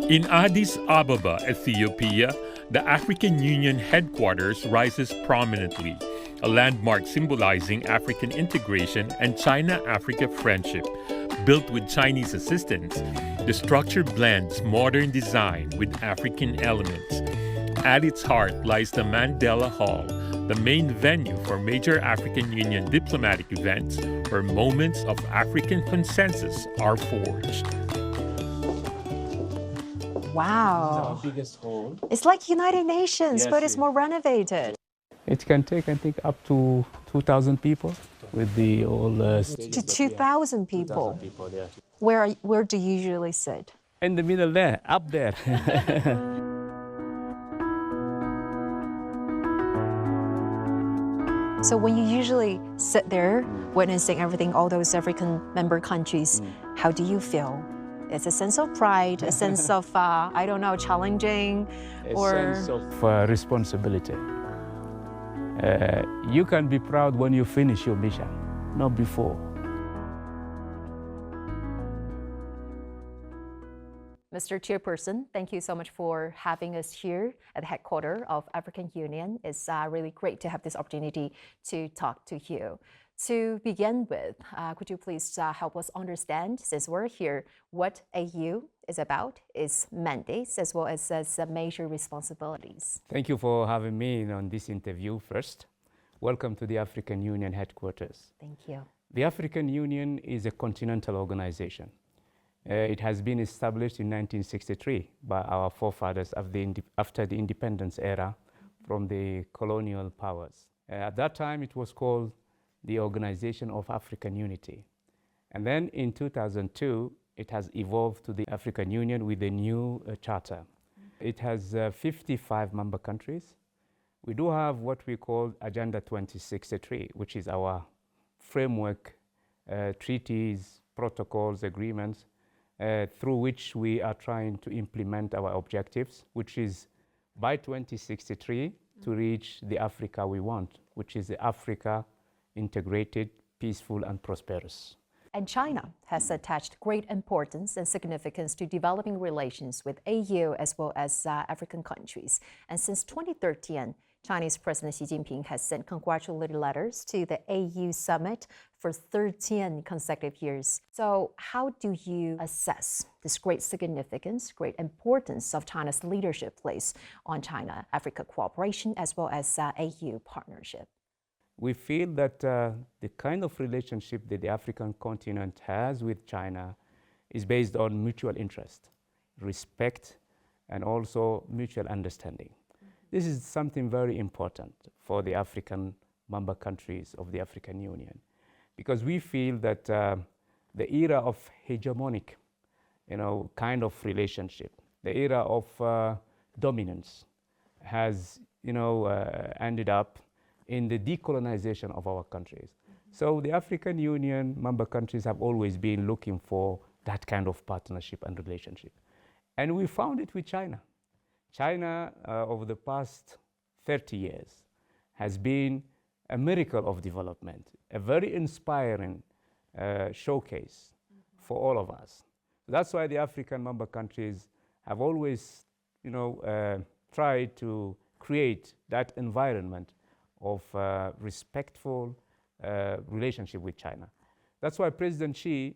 In Addis Ababa, Ethiopia, the African Union headquarters rises prominently, a landmark symbolizing African integration and China-Africa friendship. Built with Chinese assistance, the structure blends modern design with African elements. At its heart lies the Mandela Hall, the main venue for major African Union diplomatic events where moments of African consensus are forged. Wow. Our biggest hall. It's like United Nations, Yes, but it's yes. more renovated. It can take, I think, up to 2,000 people with the all To 2,000 people. 2,000 people, yeah. Where do you usually sit? In the middle there, up there. So when you usually sit there witnessing everything, all those African member countries, how do you feel? It's a sense of pride, a sense of, I don't know, challenging, or... A sense of responsibility. You can be proud when you finish your mission, not before. Mr. Chairperson, thank you so much for having us here at the headquarters of African Union. It's really great to have this opportunity to talk to you. To begin with, could you please help us understand, since we're here, what AU is about, its mandates, as well as major responsibilities? Thank you for having me on this interview first. Welcome to the African Union headquarters. Thank you. The African Union is a continental organization. It has been established in 1963 by our forefathers after the independence era from the colonial powers. At that time, it was called the Organization of African Unity. And then in 2002, it has evolved to the African Union with a new charter. It has 55 member countries. We do have what we call Agenda 2063, which is our framework, treaties, protocols, agreements, through which we are trying to implement our objectives, which is by 2063 to reach the Africa we want, which is the Africa integrated, peaceful, and prosperous. And China has attached great importance and significance to developing relations with AU as well as African countries. And since 2013, Chinese President Xi Jinping has sent congratulatory letters to the AU summit for 13 consecutive years. So how do you assess this great significance, great importance of China's leadership place on China-Africa cooperation as well as AU partnership? We feel that the kind of relationship that the African continent has with China is based on mutual interest, respect, and also mutual understanding. This is something very important for the African member countries of the African Union, because we feel that the era of hegemonic, kind of relationship, the era of dominance has, ended up in the decolonization of our countries. So the African Union member countries have always been looking for that kind of partnership and relationship. And we found it with China. China, over the past 30 years, has been a miracle of development, a very inspiring showcase for all of us. That's why the African member countries have always, tried to create that environment of respectful relationship with China. That's why President Xi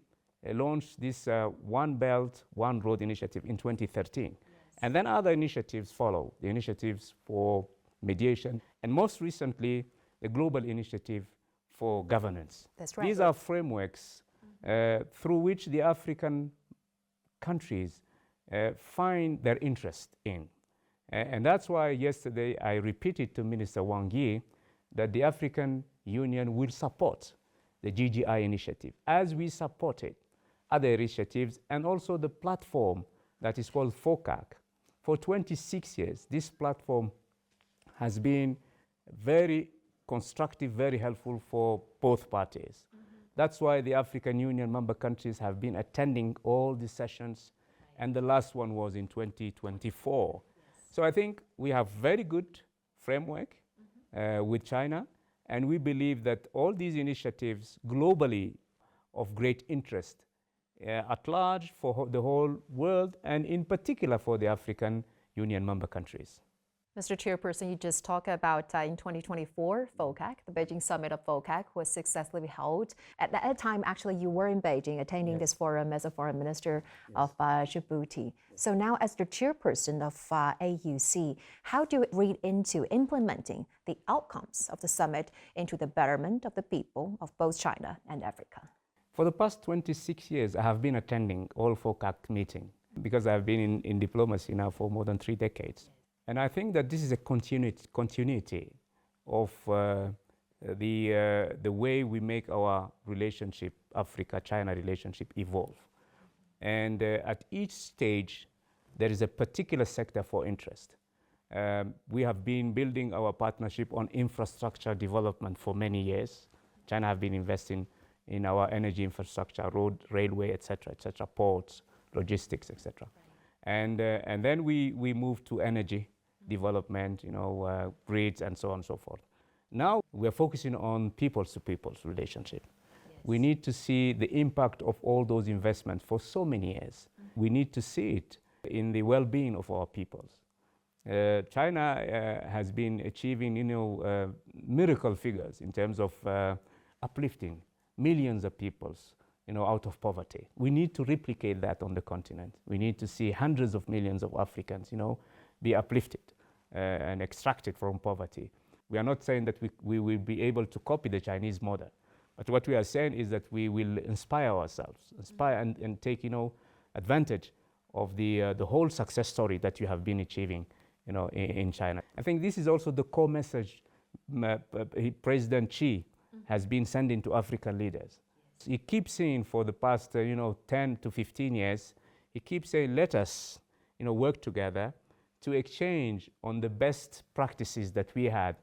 launched this One Belt, One Road initiative in 2013. And then other initiatives follow, the initiatives for mediation, and most recently, the Global Initiative for Governance. That's right. These are frameworks through which the African countries find their interest in. And that's why yesterday I repeated to Minister Wang Yi that the African Union will support the GGI initiative as we supported other initiatives, and also the platform that is called FOCAC. For 26 years, this platform has been very constructive, very helpful for both parties. That's why the African Union member countries have been attending all the sessions, and the last one was in 2024. So I think we have very good framework with China, and we believe that all these initiatives globally of great interest at large for the whole world, and in particular for the African Union member countries. Mr. Chairperson, you just talked about in 2024, FOCAC, the Beijing Summit of FOCAC was successfully held. At that time, actually, you were in Beijing attending this forum as a foreign minister of Djibouti. So now as the chairperson of AUC, how do you read into implementing the outcomes of the summit into the betterment of the people of both China and Africa? For the past 26 years, I have been attending all FOCAC meetings because I've been in diplomacy now for more than 3 decades. And I think that this is a continuity of the way we make our relationship, Africa-China relationship, evolve. And at each stage, there is a particular sector for interest. We have been building our partnership on infrastructure development for many years. China have been investing in our energy infrastructure, road, railway, et cetera, ports, logistics, et cetera. And then we moved to energy development, grids, and so on and so forth. Now we're focusing on peoples-to-peoples relationship. Yes. We need to see the impact of all those investments for so many years. Mm-hmm. We need to see it in the well-being of our peoples. China has been achieving, miracle figures in terms of uplifting millions of peoples, out of poverty. We need to replicate that on the continent. We need to see hundreds of millions of Africans, be uplifted and extracted from poverty. We are not saying that we will be able to copy the Chinese model, but what we are saying is that we will inspire ourselves, and take, advantage of the whole success story that you have been achieving, in China. I think this is also the core message President Xi has been sending to African leaders. He keeps saying for the past 10 to 15 years, he keeps saying, let us work together to exchange on the best practices that we had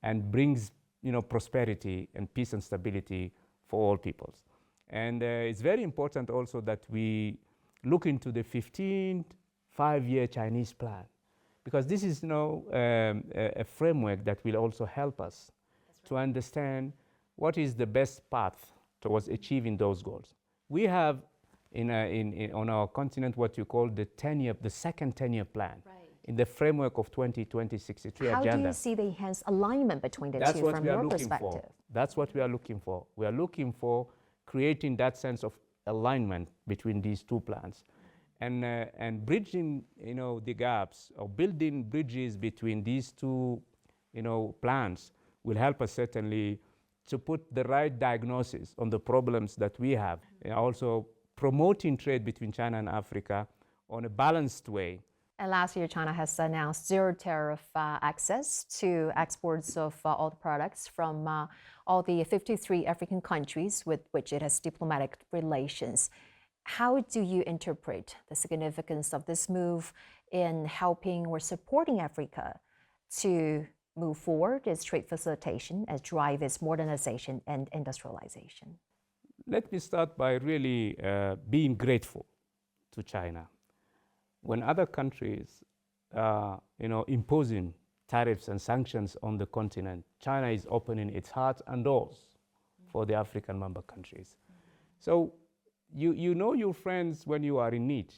and brings prosperity and peace and stability for all peoples. And it's very important also that we look into the 15th five-year Chinese plan, because this is a framework that will also help us to understand what is the best path towards achieving those goals. We have on our continent what you call the second 10-year plan, right, in the framework of 2063 agenda. How do you see the enhanced alignment between the two from your perspective? That's what we are looking for. We are looking for creating that sense of alignment between these two plans, and bridging the gaps, or building bridges between these two plans will help us certainly to put the right diagnosis on the problems that we have. And also promoting trade between China and Africa on a balanced way. And last year, China has announced zero tariff access to exports of all the products from all the 53 African countries with which it has diplomatic relations. How do you interpret the significance of this move in helping or supporting Africa to move forward its trade facilitation and drive its modernization and industrialization? Let me start by really being grateful to China. When other countries are imposing tariffs and sanctions on the continent, China is opening its heart and doors for the African member countries. So you know your friends when you are in need.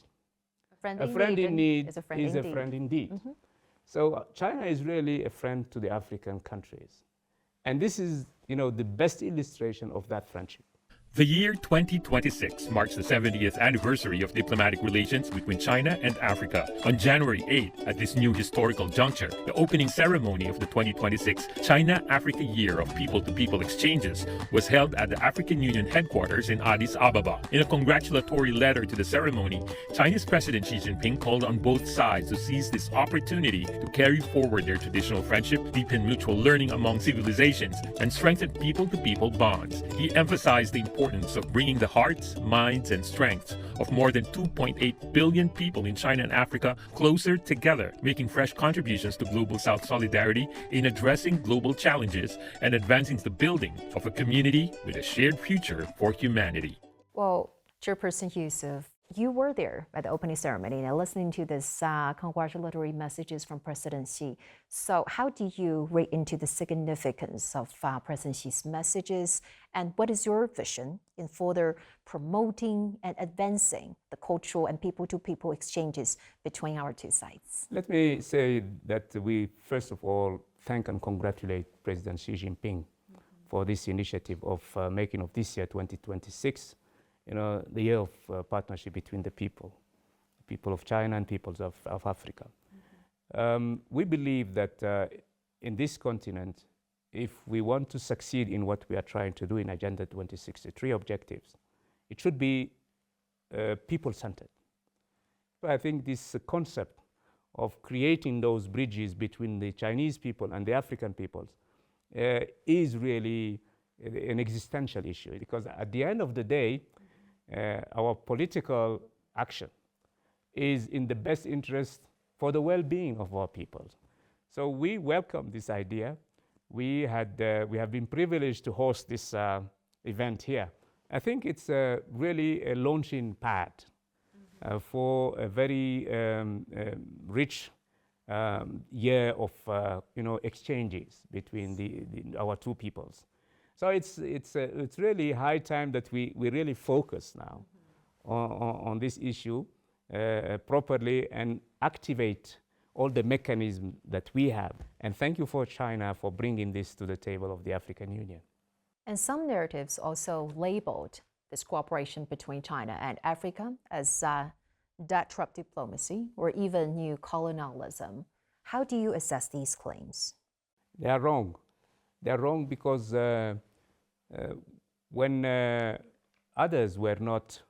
A friend in need is a friend indeed. Mm-hmm. So China is really a friend to the African countries. And this is, the best illustration of that friendship. The year 2026 marks the 70th anniversary of diplomatic relations between China and Africa. On January 8th, at this new historical juncture, the opening ceremony of the 2026 China-Africa Year of People-to-People Exchanges was held at the African Union headquarters in Addis Ababa. In a congratulatory letter to the ceremony, Chinese President Xi Jinping called on both sides to seize this opportunity to carry forward their traditional friendship, deepen mutual learning among civilizations, and strengthen people-to-people bonds. He emphasized the importance of bringing the hearts, minds, and strengths of more than 2.8 billion people in China and Africa closer together, making fresh contributions to global South solidarity in addressing global challenges and advancing the building of a community with a shared future for humanity. Well, Chairperson Youssouf, You were there at the opening ceremony and listening to this congratulatory messages from President Xi. So how do you read into the significance of President Xi's messages, and what is your vision in further promoting and advancing the cultural and people-to-people exchanges between our two sides? Let me say that we, first of all, thank and congratulate President Xi Jinping for this initiative of making of this year, 2026, the year of partnership between the people of China and peoples of Africa. We believe that in this continent, if we want to succeed in what we are trying to do in Agenda 2063 objectives, it should be people-centered. So I think this concept of creating those bridges between the Chinese people and the African peoples is really an existential issue, because at the end of the day, our political action is in the best interest for the well-being of our people. So we welcome this idea. We have been privileged to host this event here. I think it's really a launching pad for a very rich year of exchanges between our two peoples. So it's really high time that we really focus now on this issue properly and activate all the mechanisms that we have. And thank you for China for bringing this to the table of the African Union. And some narratives also labeled this cooperation between China and Africa as debt trap diplomacy or even new colonialism. How do you assess these claims? They are wrong. They are wrong because when others were not,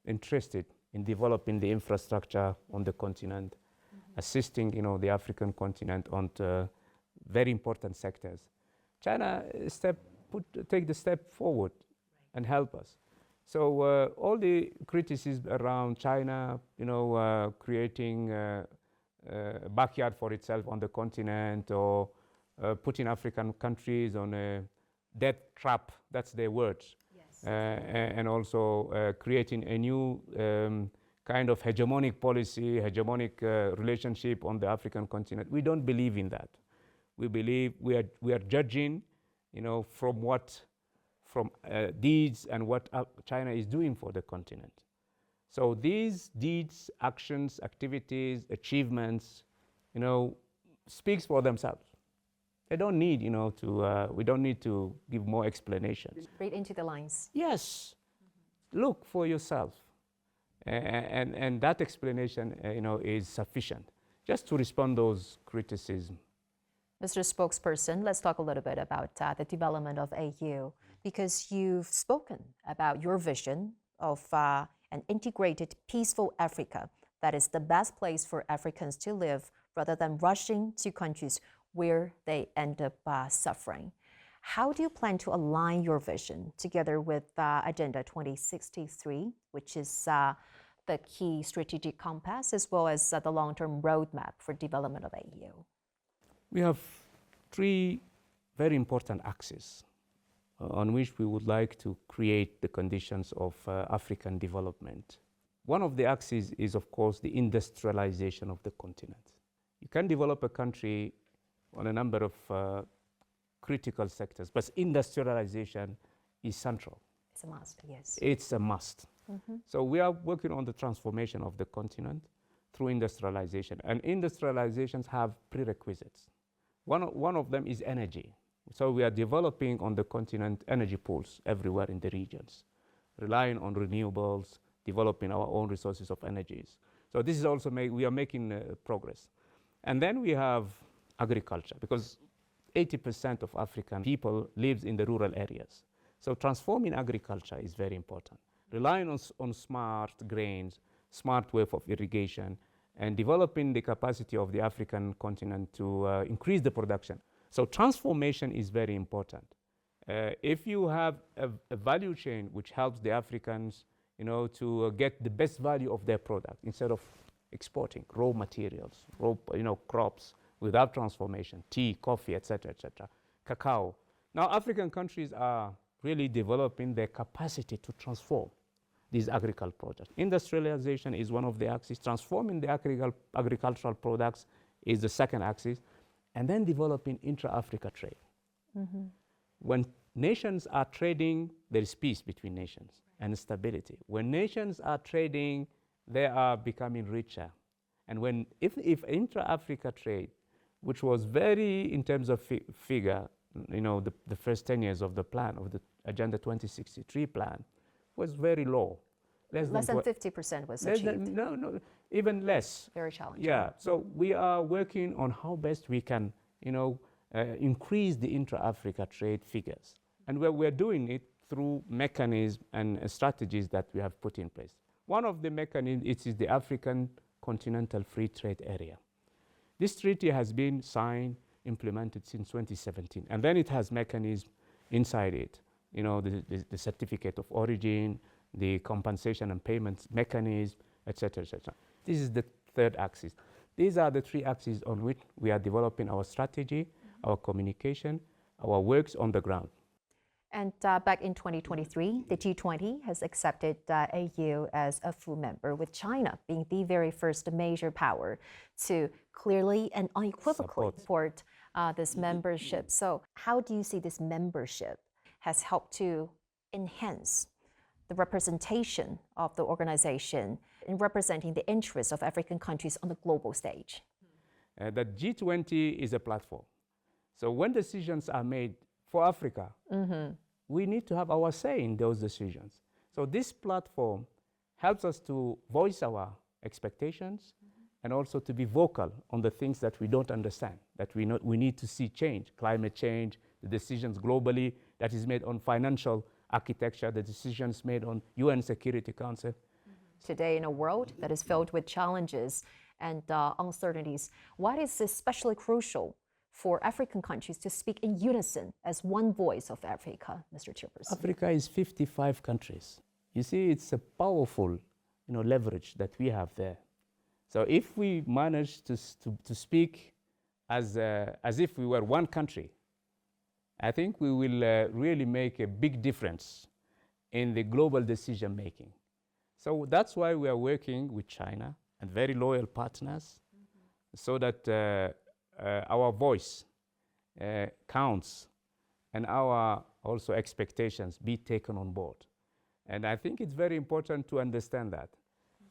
interested in developing the infrastructure on the continent, assisting, the African continent on very important sectors, China take the step forward and help us. So all the criticism around China, creating a backyard for itself on the continent, or putting African countries on a debt trap, that's their words. Yes. And also creating a new kind of hegemonic policy, hegemonic relationship on the African continent. We don't believe in that. We believe we are judging, from deeds and what China is doing for the continent. So these deeds, actions, activities, achievements, speaks for themselves. They don't need, we don't need to give more explanations. Read into the lines. Yes, look for yourself. And that explanation, is sufficient just to respond those criticisms. Mr. Spokesperson, let's talk a little bit about the development of AU, because you've spoken about your vision of an integrated, peaceful Africa that is the best place for Africans to live rather than rushing to countries where they end up suffering. How do you plan to align your vision together with Agenda 2063, which is the key strategic compass, as well as the long-term roadmap for development of AU? We have three very important axes on which we would like to create the conditions of African development. One of the axes is, of course, the industrialization of the continent. You can develop a country on a number of critical sectors, but industrialization is central. It's a must, yes. It's a must. So we are working on the transformation of the continent through industrialization, and industrializations have prerequisites. One of them is energy. So we are developing on the continent energy pools everywhere in the regions, relying on renewables, developing our own resources of energies. So this is also, we are making progress. And then we have agriculture, because 80% of African people lives in the rural areas. So transforming agriculture is very important. Relying on smart grains, smart way of irrigation, and developing the capacity of the African continent to increase the production. So transformation is very important. If you have a value chain which helps the Africans, to get the best value of their product instead of exporting raw materials, crops without transformation, tea, coffee, etc., cacao. Now African countries are really developing their capacity to transform these agricultural products. Industrialization is one of the axes. Transforming the agricultural products is the second axis. And then developing intra-Africa trade. When nations are trading, there is peace between nations and stability. When nations are trading, they are becoming richer. And if intra-Africa trade, which was very, in terms of figure, the first 10 years of the plan, of the Agenda 2063 plan, was very low. Less than 50% was achieved. No, even less. Very challenging. Yeah, so we are working on how best we can, increase the intra-Africa trade figures. And we're doing it through mechanisms and strategies that we have put in place. One of the mechanisms is the African Continental Free Trade Area. This treaty has been signed, implemented since 2017, and then it has mechanisms inside it. The certificate of origin, the compensation and payments mechanism, etc., etc. This is the third axis. These are the three axes on which we are developing our strategy, our communication, our works on the ground. And back in 2023, the G20 has accepted AU as a full member, with China being the very first major power to clearly and unequivocally support this membership. So how do you see this membership has helped to enhance the representation of the organization in representing the interests of African countries on the global stage? The G20 is a platform. So when decisions are made for Africa, we need to have our say in those decisions. So this platform helps us to voice our expectations and also to be vocal on the things that we don't understand, that we need to see change, climate change, the decisions globally that is made on financial architecture, the decisions made on UN Security Council. Today, in a world that is filled with challenges and uncertainties, what is especially crucial for African countries to speak in unison as one voice of Africa, Mr. Chairperson? Africa is 55 countries. You see, it's a powerful leverage that we have there. So if we manage to speak as if we were one country, I think we will really make a big difference in the global decision making. So that's why we are working with China and very loyal partners, so that our voice counts and our also expectations be taken on board. And I think it's very important to understand that.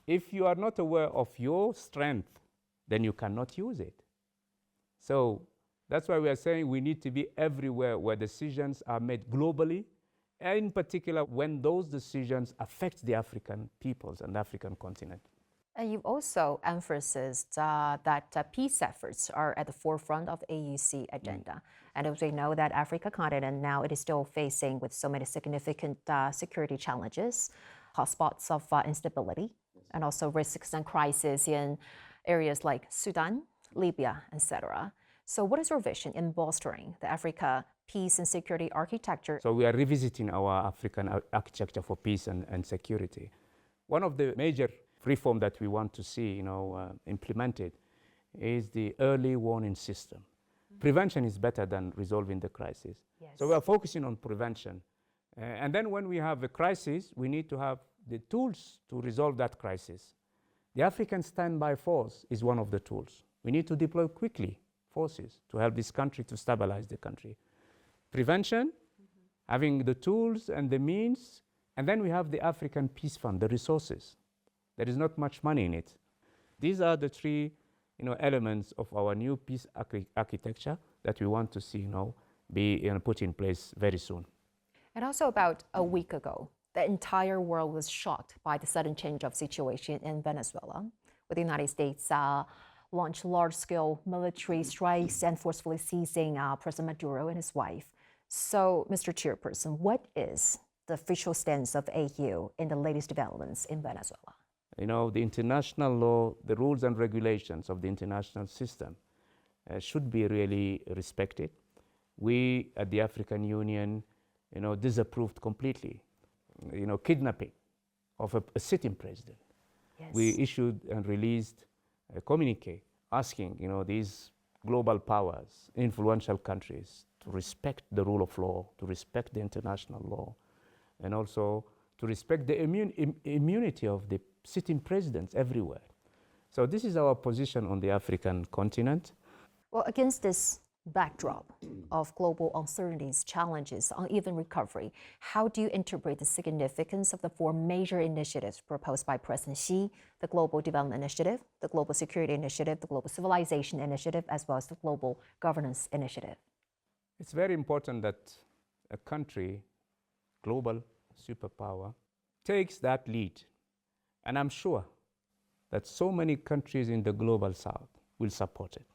If you are not aware of your strength, then you cannot use it. So that's why we are saying we need to be everywhere where decisions are made globally, and in particular when those decisions affect the African peoples and the African continent. And you've also emphasized that peace efforts are at the forefront of AUC agenda. And as we know that Africa continent now, it is still facing with so many significant security challenges, hotspots of instability, and also risks and crises in areas like Sudan, Libya, etc. So what is your vision in bolstering the Africa peace and security architecture? So we are revisiting our African architecture for peace and security. One of the major reform that we want to see implemented is the early warning system. Prevention is better than resolving the crisis. Yes. So we are focusing on prevention. And then when we have a crisis, we need to have the tools to resolve that crisis. The African Standby Force is one of the tools. We need to deploy quickly forces to help this country to stabilize the country. Prevention, having the tools and the means, and then we have the African Peace Fund, the resources. There is not much money in it. These are the three elements of our new peace architecture that we want to see be put in place very soon. And also about a week ago, the entire world was shocked by the sudden change of situation in Venezuela, with the United States launched large-scale military strikes and forcefully seizing President Maduro and his wife. So, Mr. Chairperson, what is the official stance of AU in the latest developments in Venezuela? The international law, the rules and regulations of the international system should be really respected. We at the African Union, disapproved completely, kidnapping of a sitting president. Yes. We issued and released a communique asking, these global powers, influential countries, to respect the rule of law, to respect the international law, and also to respect the immunity of the sitting presidents everywhere. So this is our position on the African continent. Well, against this backdrop of global uncertainties, challenges, uneven recovery, how do you interpret the significance of the four major initiatives proposed by President Xi, the Global Development Initiative, the Global Security Initiative, the Global Civilization Initiative, as well as the Global Governance Initiative? It's very important that a country, global superpower, takes that lead. And I'm sure that so many countries in the global south will support it.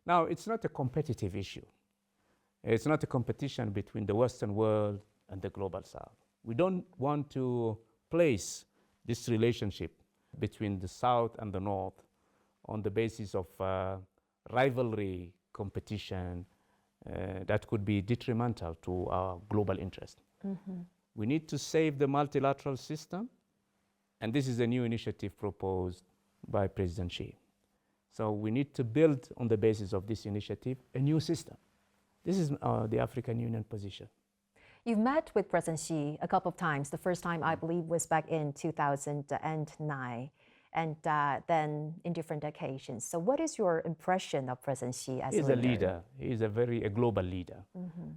Now, it's not a competitive issue. It's not a competition between the Western world and the global south. We don't want to place this relationship between the south and the north on the basis of rivalry, competition, that could be detrimental to our global interest. We need to save the multilateral system, and this is a new initiative proposed by President Xi. So we need to build on the basis of this initiative a new system. This is the African Union position. You've met with President Xi a couple of times. The first time, I believe, was back in 2009, and then in different occasions. So what is your impression of President Xi as a leader? He's a leader. He's a global leader.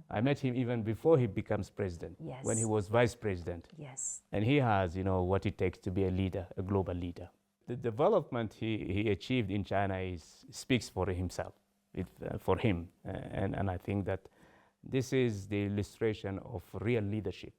I met him even before he becomes president, when he was vice president. Yes. And he has, what it takes to be a leader, a global leader. The development he achieved in China speaks for himself, for him. And I think that this is the illustration of real leadership.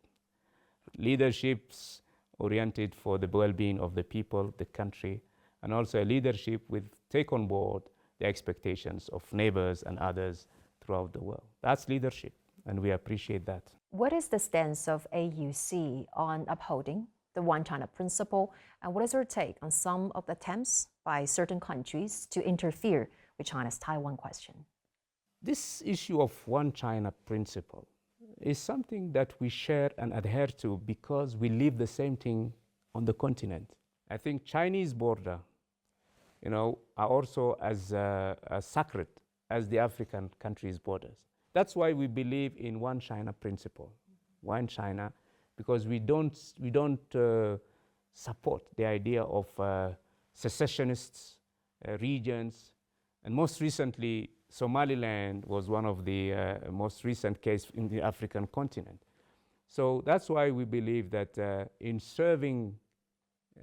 Leaderships oriented for the well-being of the people, the country, and also a leadership with take on board the expectations of neighbors and others throughout the world. That's leadership, and we appreciate that. What is the stance of AUC on upholding the One China principle, and what is your take on some of the attempts by certain countries to interfere with China's Taiwan question? This issue of One China principle is something that we share and adhere to because we live the same thing on the continent. I think Chinese border, are also as sacred as the African countries' borders. That's why we believe in One China principle, One China, because we don't support the idea of secessionists, regions, and most recently, Somaliland was one of the most recent cases in the African continent. So that's why we believe that in serving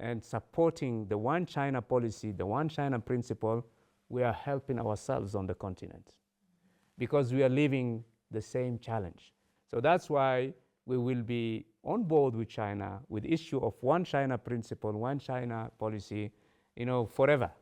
and supporting the One China policy, the One China principle, we are helping ourselves on the continent because we are living the same challenge. So that's why we will be on board with China with the issue of One China principle, One China policy, forever.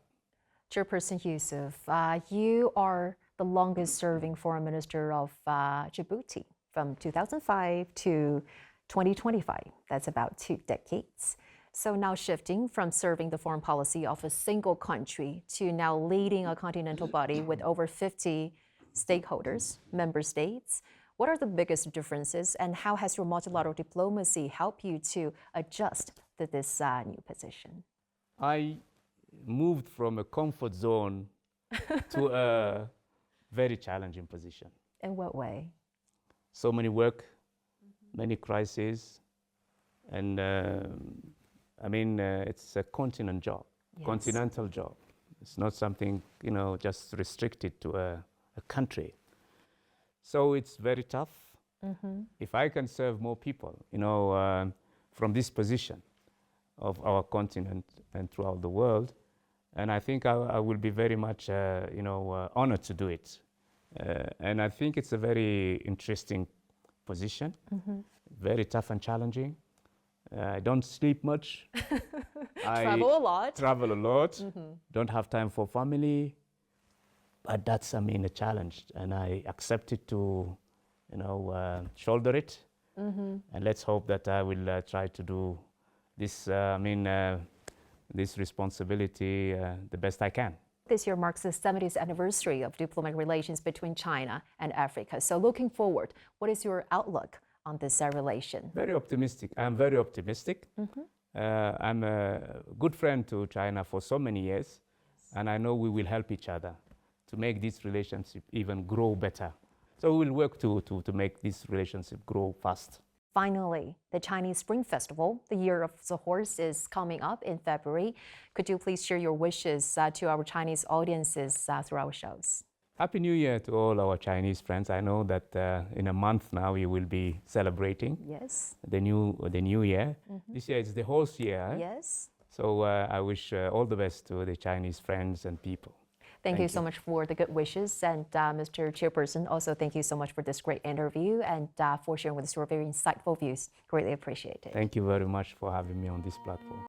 Chairperson Youssouf, you are the longest serving foreign minister of Djibouti from 2005 to 2025. That's about 2 decades. So now shifting from serving the foreign policy of a single country to now leading a continental body with over 50 stakeholders, member states. What are the biggest differences, and how has your multilateral diplomacy helped you to adjust to this new position? I moved from a comfort zone to a very challenging position. In what way? So many work, many crises, and it's a continental job. It's not something, just restricted to a country. So it's very tough. If I can serve more people, from this position of our continent and throughout the world, and I think I will be very much, honored to do it. And I think it's a very interesting position, very tough and challenging. I don't sleep much. Travel a lot. Don't have time for family. But that's, a challenge, and I accept it to, shoulder it. And let's hope that I will try to do this, this responsibility the best I can. This year marks the 70th anniversary of diplomatic relations between China and Africa. So looking forward, what is your outlook on this relation? Very optimistic. I'm very optimistic. I'm a good friend to China for so many years, and I know we will help each other to make this relationship even grow better. So we will work to make this relationship grow fast. finally, the Chinese Spring Festival, the Year of the Horse, is coming up in February. Could you please share your wishes to our Chinese audiences through our shows? Happy New Year to all our Chinese friends. I know that in a month now we will be celebrating Yes. the new year. This year is the horse year. Yes. So I wish all the best to the Chinese friends and people. Thank you so much for the good wishes. And Mr. Chairperson, also thank you so much for this great interview and for sharing with us your very insightful views. Greatly appreciate it. Thank you very much for having me on this platform.